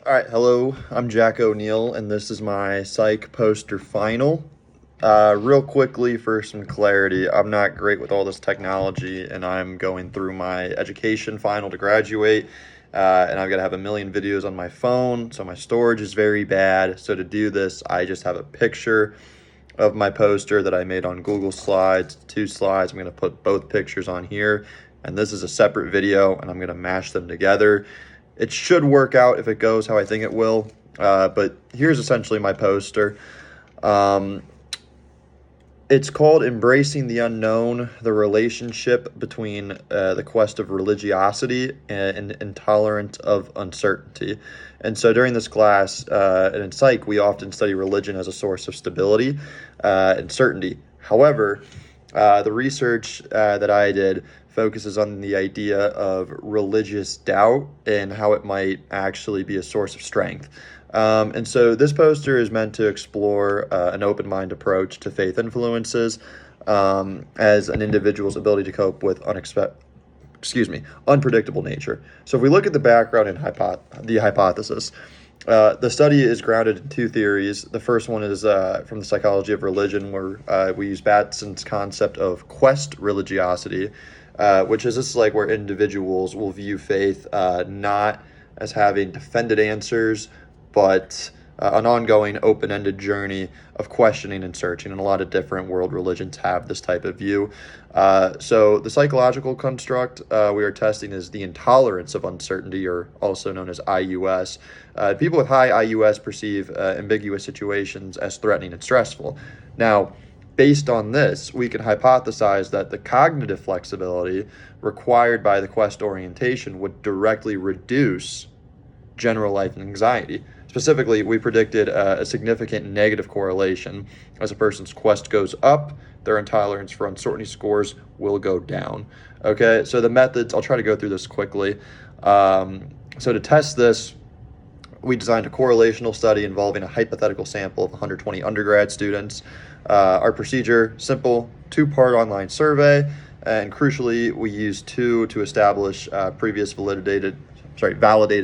All right, hello, I'm Jack O'Neill, and this is my Psych Poster Final. Real quickly, for some clarity, I'm not great with all this technology, and I'm going through my education final to graduate, and I've got to have a million videos on my phone, so my storage is very bad. So to do this, I just have a picture of my poster that I made on Google Slides, 2 slides. I'm going to put both pictures on here, and this is a separate video, and I'm going to mash them together. It should work out if it goes how I think it will, but here's essentially my poster. It's called Embracing the Unknown, the relationship between the quest of religiosity and intolerance of uncertainty. And so during this class, and in psych, we often study religion as a source of stability and certainty. However, the research that I did focuses on the idea of religious doubt and how it might actually be a source of strength. And so this poster is meant to explore an open mind approach to faith influences as an individual's ability to cope with unpredictable nature. So if we look at the background and the hypothesis, the study is grounded in two theories. The first one is from the psychology of religion, where we use Batson's concept of quest religiosity, which is this like where individuals will view faith not as having defended answers, but an ongoing open-ended journey of questioning and searching. And a lot of different world religions have this type of view. So the psychological construct we are testing is the intolerance of uncertainty, or also known as IUS. People with high IUS perceive ambiguous situations as threatening and stressful. Now, based on this, we can hypothesize that the cognitive flexibility required by the quest orientation would directly reduce general life anxiety. Specifically, we predicted a significant negative correlation. As a person's quest goes up, their intolerance for uncertainty scores will go down. Okay, so the methods, I'll try to go through this quickly. So to test this, we designed a correlational study involving a hypothetical sample of 120 undergrad students. Our procedure, simple, 2-part online survey, and crucially, we used two to establish previous validated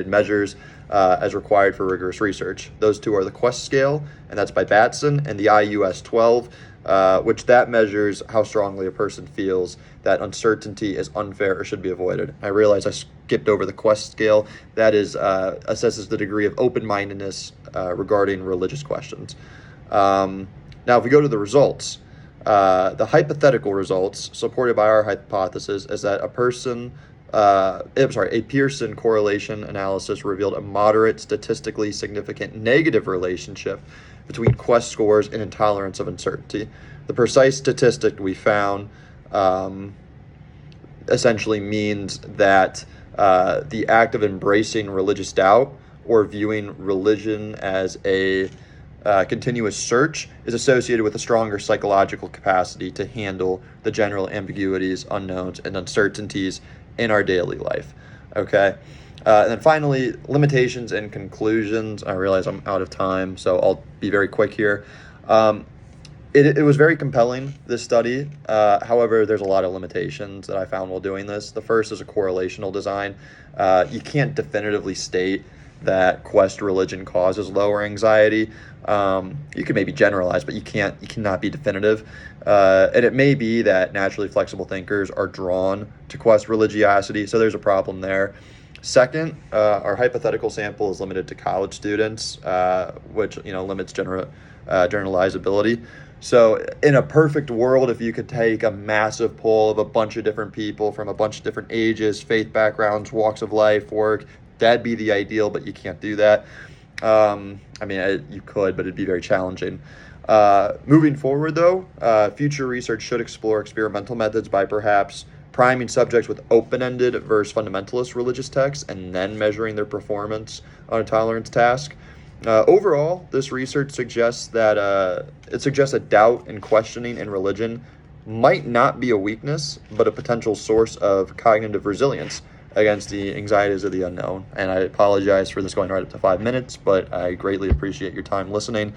measures as required for rigorous research. Those two are the Quest scale, and that's by Batson, and the IUS-12, which that measures how strongly a person feels that uncertainty is unfair or should be avoided. I realize I skipped over the Quest scale. That is assesses the degree of open-mindedness regarding religious questions. Now, if we go to the results, the hypothetical results supported by our hypothesis is that a Pearson correlation analysis revealed a moderate, statistically significant negative relationship between Quest scores and intolerance of uncertainty. The precise statistic we found essentially means that the act of embracing religious doubt or viewing religion as a continuous search is associated with a stronger psychological capacity to handle the general ambiguities, unknowns, and uncertainties in our daily life. Okay. And then finally, limitations and conclusions. I realize I'm out of time, so I'll be very quick here. It was very compelling, this study. However, there's a lot of limitations that I found while doing this. The first is a correlational design. You can't definitively state that Quest religion causes lower anxiety. You can maybe generalize, but you cannot be definitive. And it may be that naturally flexible thinkers are drawn to Quest religiosity, so there's a problem there. Second, our hypothetical sample is limited to college students, which limits generalizability. So in a perfect world, if you could take a massive poll of a bunch of different people from a bunch of different ages, faith backgrounds, walks of life, work, that'd be the ideal, but you can't do that. You could, but it'd be very challenging. Moving forward, though, future research should explore experimental methods by perhaps priming subjects with open-ended versus fundamentalist religious texts and then measuring their performance on a tolerance task. Overall, this research suggests that doubt and questioning in religion might not be a weakness, but a potential source of cognitive resilience against the anxieties of the unknown. And I apologize for this going right up to 5 minutes, but I greatly appreciate your time listening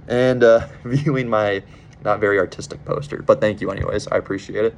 and viewing my not very artistic poster. But thank you anyways. I appreciate it.